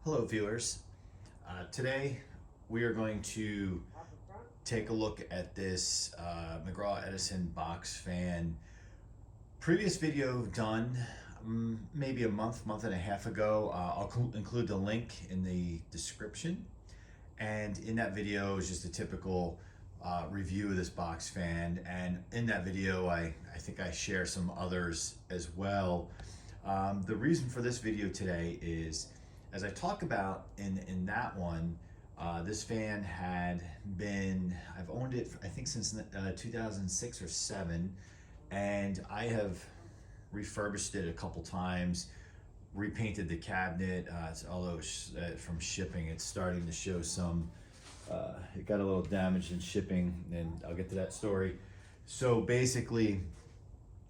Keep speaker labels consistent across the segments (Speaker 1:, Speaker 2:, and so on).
Speaker 1: Hello viewers. Today we are going to take a look at this McGraw Edison box fan. Previous video done maybe a month and a half ago. I'll include the link in the description, and in that video is just a typical review of this box fan, and in that video I think I share some others as well. The reason for this video today is, as I talk about in that one, this fan had been, I've owned it I think since 2006 or 7, and I have refurbished it a couple times, repainted the cabinet, although from shipping it's starting to show some, it got a little damaged in shipping, and I'll get to that story. So basically,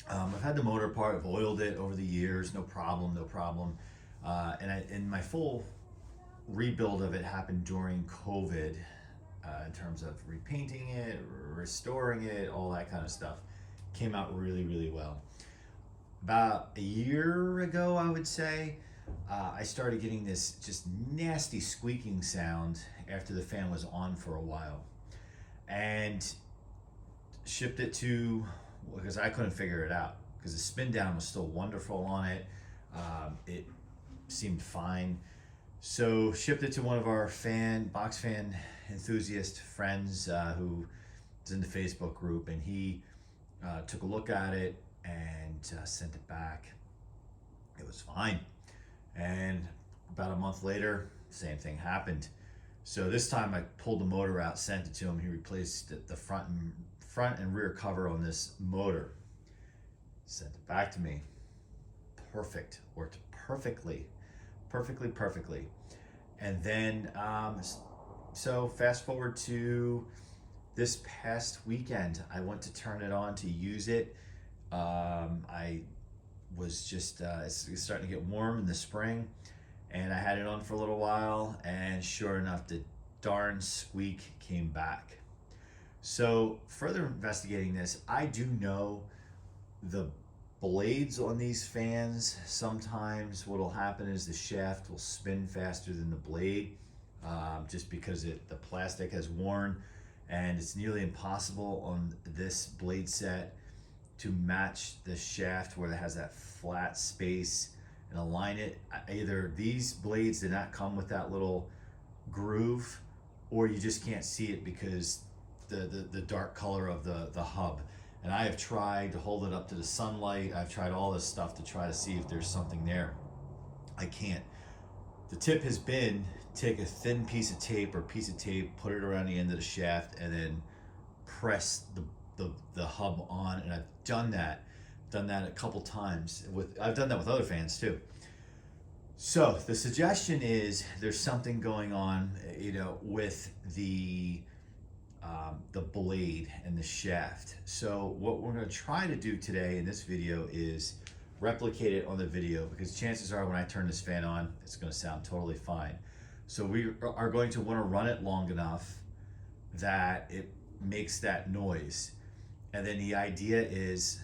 Speaker 1: I've had the motor part, I've oiled it over the years, no problem. And my full rebuild of it happened during COVID, in terms of repainting it, restoring it, all that kind of stuff. Came out really well. About a year ago, I would say, I started getting this just nasty squeaking sound after the fan was on for a while, and shipped it to, because I couldn't figure it out, because the spin down was still wonderful on it. It seemed fine. So shipped it to one of our box fan enthusiast friends, who is in the Facebook group, and he took a look at it and sent it back. It was fine. And about a month later, same thing happened. So this time I pulled the motor out, sent it to him. He replaced the front and rear cover on this motor. Sent it back to me. Perfect. Worked perfectly. And then, so fast forward to this past weekend, I went to turn it on to use it. I was just, it's starting to get warm in the spring, and I had it on for a little while, and sure enough, the darn squeak came back. So further investigating this, I do know the blades on these fans, sometimes what'll happen is the shaft will spin faster than the blade, just because the plastic has worn, and it's nearly impossible on this blade set to match the shaft where it has that flat space and align it. Either these blades did not come with that little groove, or you just can't see it because the dark color of the hub. And I have tried to hold it up to the sunlight. I've tried all this stuff to try to see if there's something there. I can't. The tip has been, take a thin piece of tape, put it around the end of the shaft, and then press the hub on. And I've done that a couple times. I've done that with other fans too. So the suggestion is there's something going on, with the blade and the shaft. So what we're going to try to do today in this video is replicate it on the video, because chances are when I turn this fan on, it's going to sound totally fine. So we are going to want to run it long enough that it makes that noise. And then the idea is,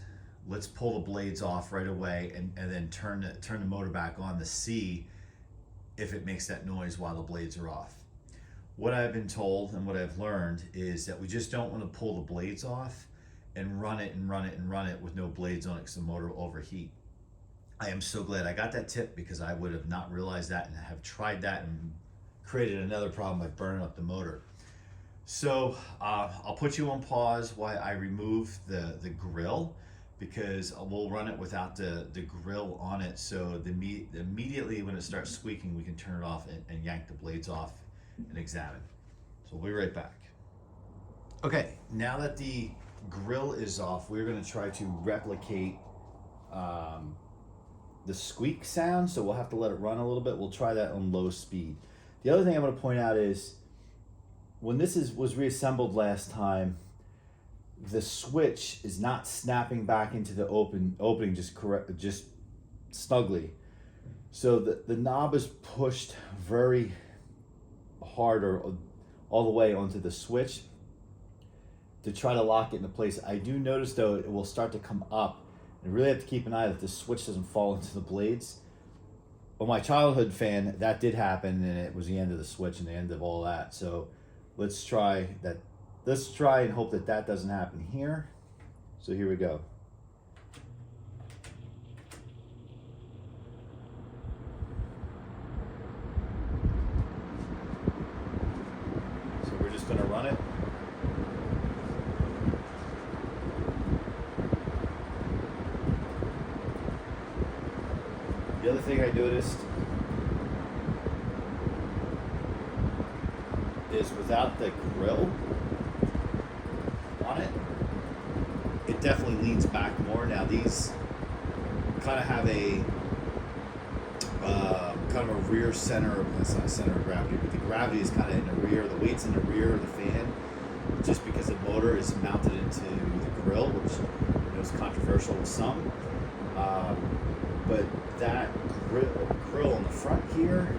Speaker 1: let's pull the blades off right away and then turn the motor back on to see if it makes that noise while the blades are off. What I've been told and what I've learned is that we just don't want to pull the blades off and run it with no blades on it, because the motor will overheat. I am so glad I got that tip, because I would have not realized that and have tried that and created another problem by burning up the motor. So I'll put you on pause while I remove the grill, because we'll run it without the grill on it. So immediately when it starts squeaking, we can turn it off and yank the blades off and examine. So we'll be right back. Okay, now that the grill is off, we're going to try to replicate the squeak sound. So we'll have to let it run a little bit. We'll try that on low speed. The other thing I'm going to point out is, when this was reassembled last time, the switch is not snapping back into the opening just snugly. So the knob is pushed very hard, or all the way onto the switch, to try to lock it into place. I do notice though it will start to come up, and really have to keep an eye that the switch doesn't fall into the blades. Well, my childhood fan, that did happen, and it was the end of the switch and the end of all that. So let's try that. Let's try and hope that that doesn't happen here. So here we go. So we're just gonna run it. The other thing I noticed is without the grill on it, it definitely leans back more. Now these kind of have a kind of a rear center, that's not a center of gravity, but the gravity is kind of in the rear, the weight's in the rear of the fan, just because the motor is mounted into the grill, which is controversial with some. But that grill in the front here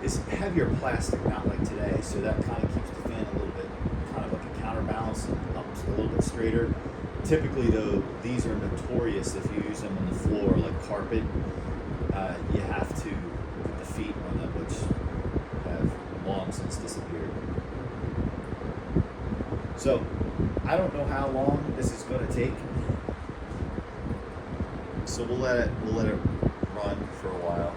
Speaker 1: is heavier plastic, not like today, so that kind of keeps the fan a little bit, kind of like a counterbalance, and up a little bit straighter. Typically though, these are notorious if you use them on the floor like carpet. You have to put the feet on them, which have long since disappeared. So I don't know how long this is going to take. So we'll let it run for a while.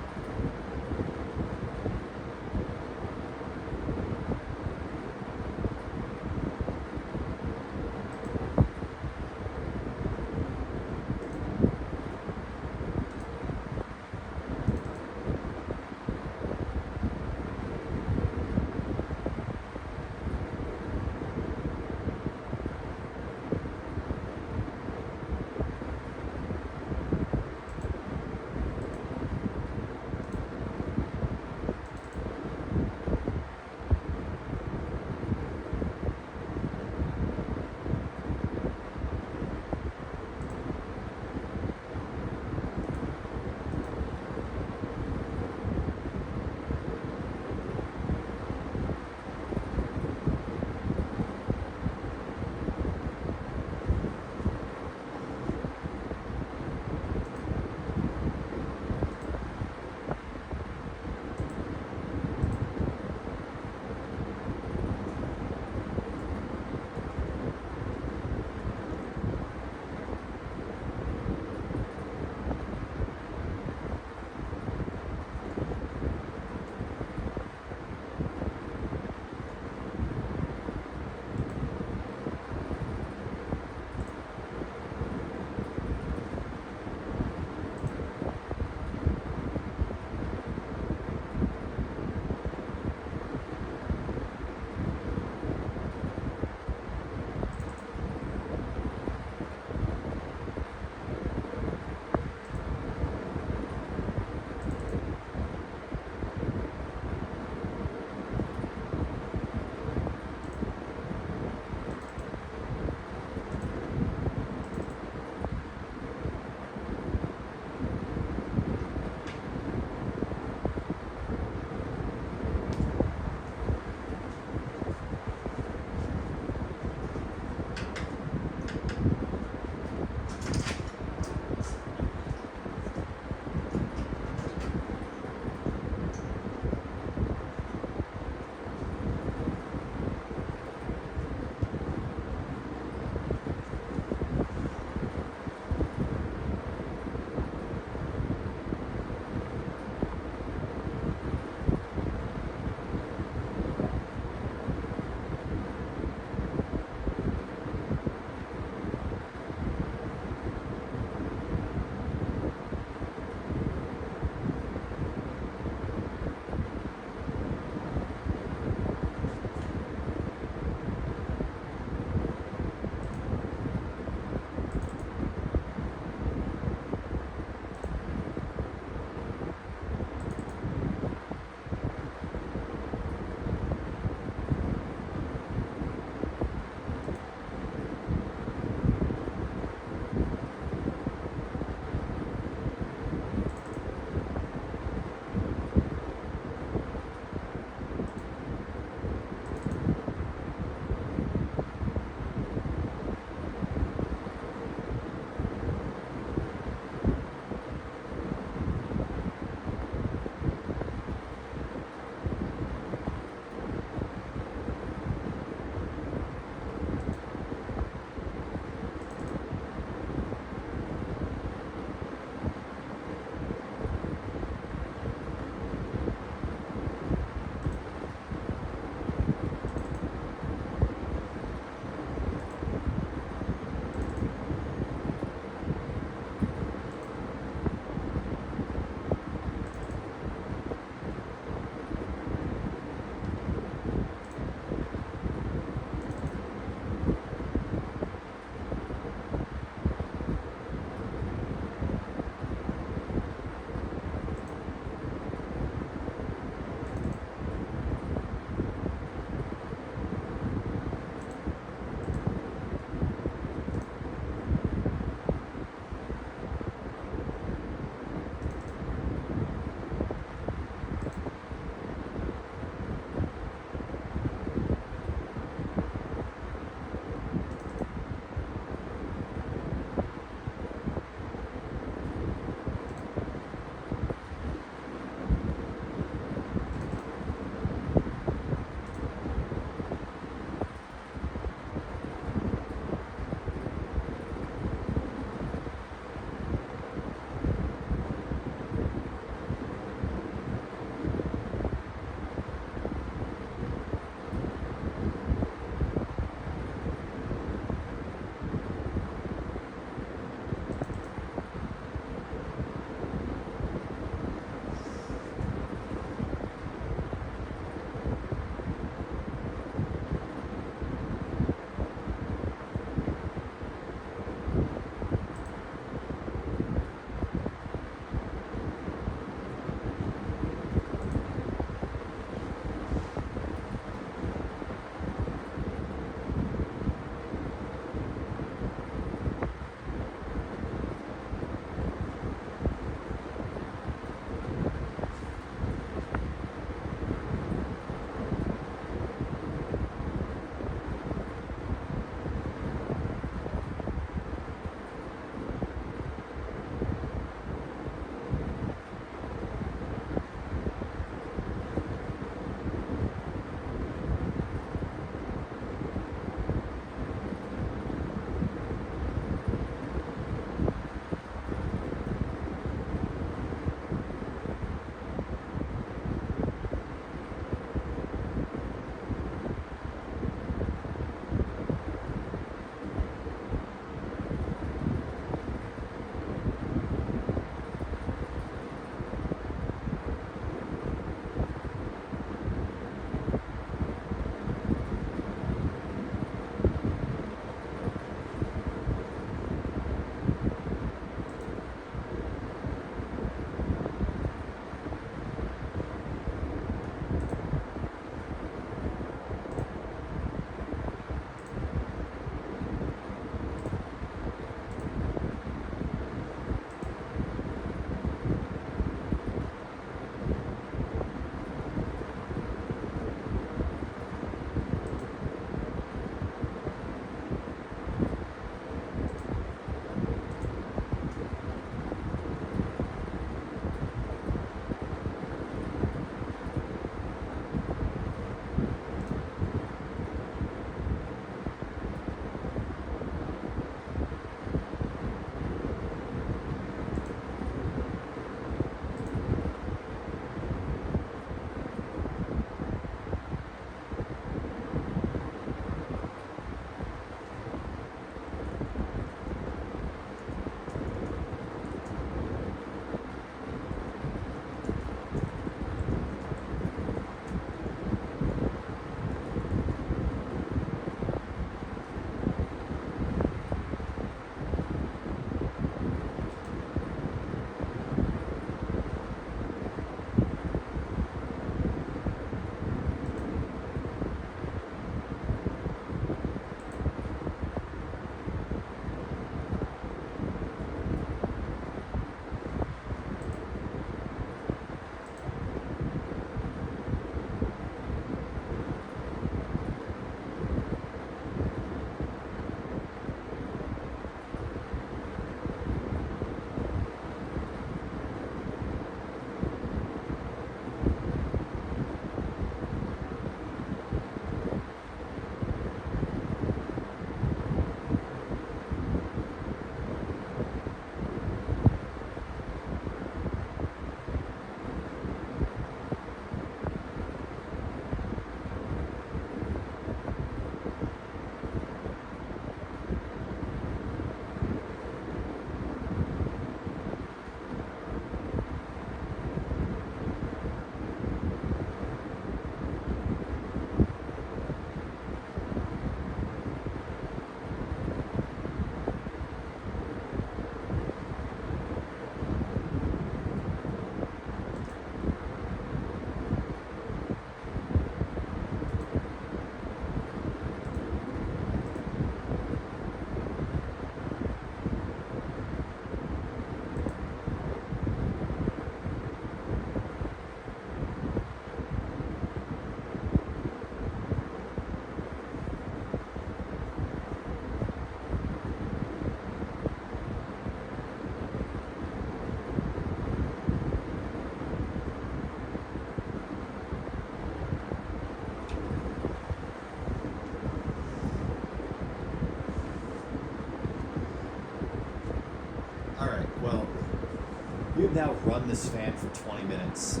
Speaker 1: now run this fan for 20 minutes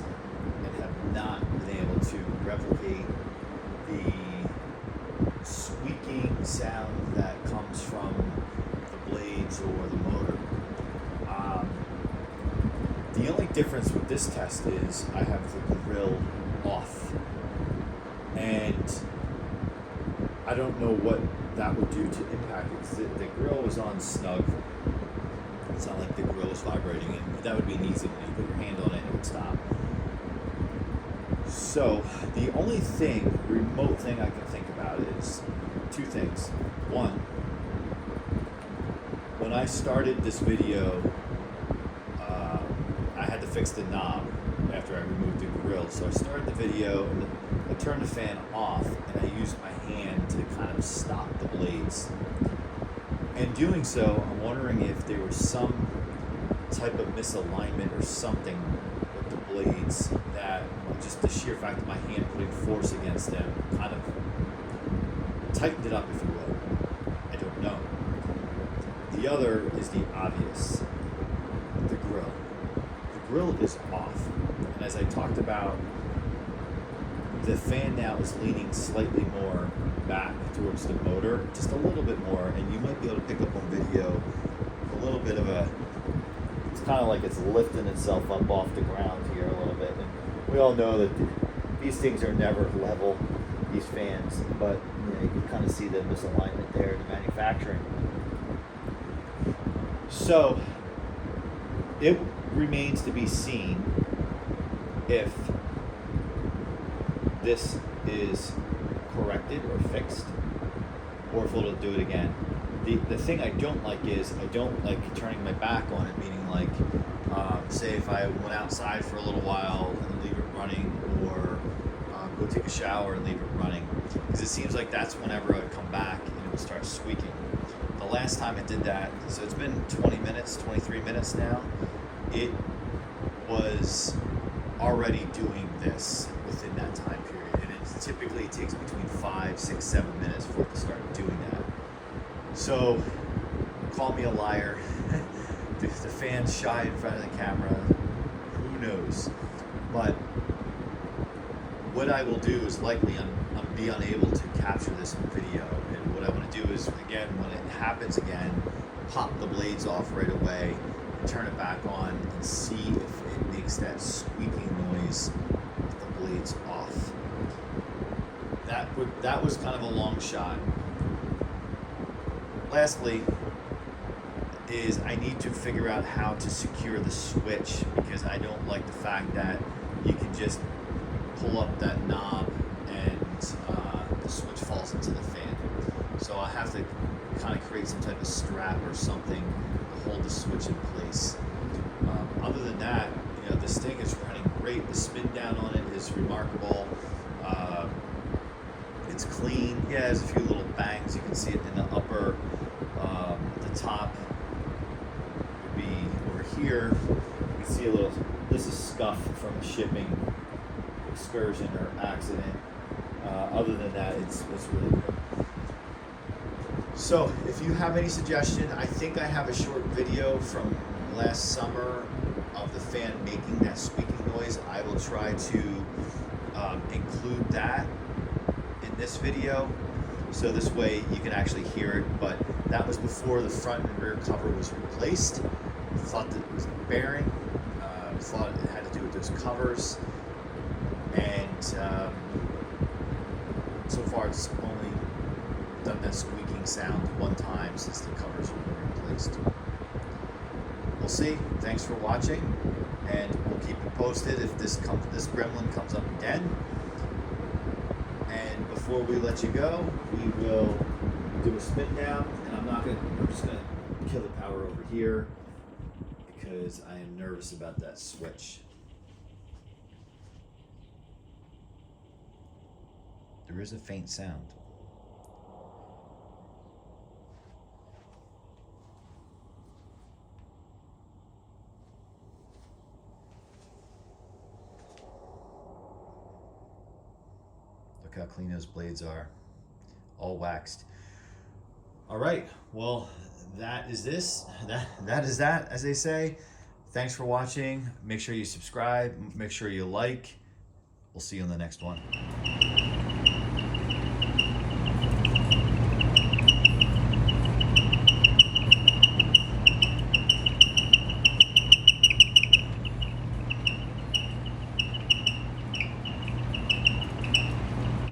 Speaker 1: and have not been able to replicate the squeaking sound that comes from the blades or the motor. The only difference with this test is I have the grill off, and I don't know what that would do to impact it. The grill was on snug. It's not like the grill is vibrating, and that would be an easy one. You put your hand on it and it would stop. So the only remote thing I can think about is two things. One, when I started this video, I had to fix the knob after I removed the grill. So I started the video and I turned the fan off and I used my hand to kind of stop the blades. And doing so, I'm wondering if there was some type of misalignment or something with the blades that just the sheer fact of my hand putting force against them kind of tightened it up, if you will. I don't know. The other is the obvious, the grill. The grill is off. And as I talked about, the fan now is leaning slightly more back towards the motor, just a little bit more, and you might be able to pick up on video a little bit of it's kind of like it's lifting itself up off the ground here a little bit. And we all know that these things are never level, these fans, but you can kind of see the misalignment there in the manufacturing. So it remains to be seen if this is corrected or fixed, or if it'll do it again. The thing I don't like is I don't like turning my back on it, meaning like say if I went outside for a little while and leave it running, or go take a shower and leave it running, because it seems like that's whenever I would come back and it would start squeaking. The last time I did that, so it's been 20 minutes, 23 minutes now, it was already doing this within that time period, and typically it takes between 5, 6, 7 minutes for it to start doing that. So call me a liar. The fan's shy in front of the camera, who knows? But what I will do is likely be unable to capture this in video, and what I want to do is, again, when it happens again, pop the blades off right away, turn it back on, and see if it makes that squeaking noise with the blades off. That was kind of a long shot. Lastly, is I need to figure out how to secure the switch, because I don't like the fact that you can just pull up that knob and the switch falls into the fan. So I have to kind of create some type of strap or something to hold the switch in place. Other than that, this thing is running great. The spin down on it is remarkable. It's clean. Yeah, there's a few little bangs. You can see it in the upper, at the top. Would be over here. You can see this is scuff from a shipping excursion or accident. Other than that, it's really good. So if you have any suggestion, I think I have a short video from last summer of the fan making that squeaking noise. I will try to include that in this video, so this way you can actually hear it. But that was before the front and rear cover was replaced. Thought that it was a bearing, thought it had to do with those covers, and so far it's only done that squeaking sound one time since the covers were replaced. We'll see. Thanks for watching, and we'll keep you posted if this gremlin comes up again. And before we let you go, we will do a spin down, and I'm just gonna kill the power over here because I am nervous about that switch. There is a faint sound. Look how clean those blades are, all waxed. All right, well, that is that, as they say. Thanks for watching. Make sure you subscribe. Make sure you like. We'll see you in the next one.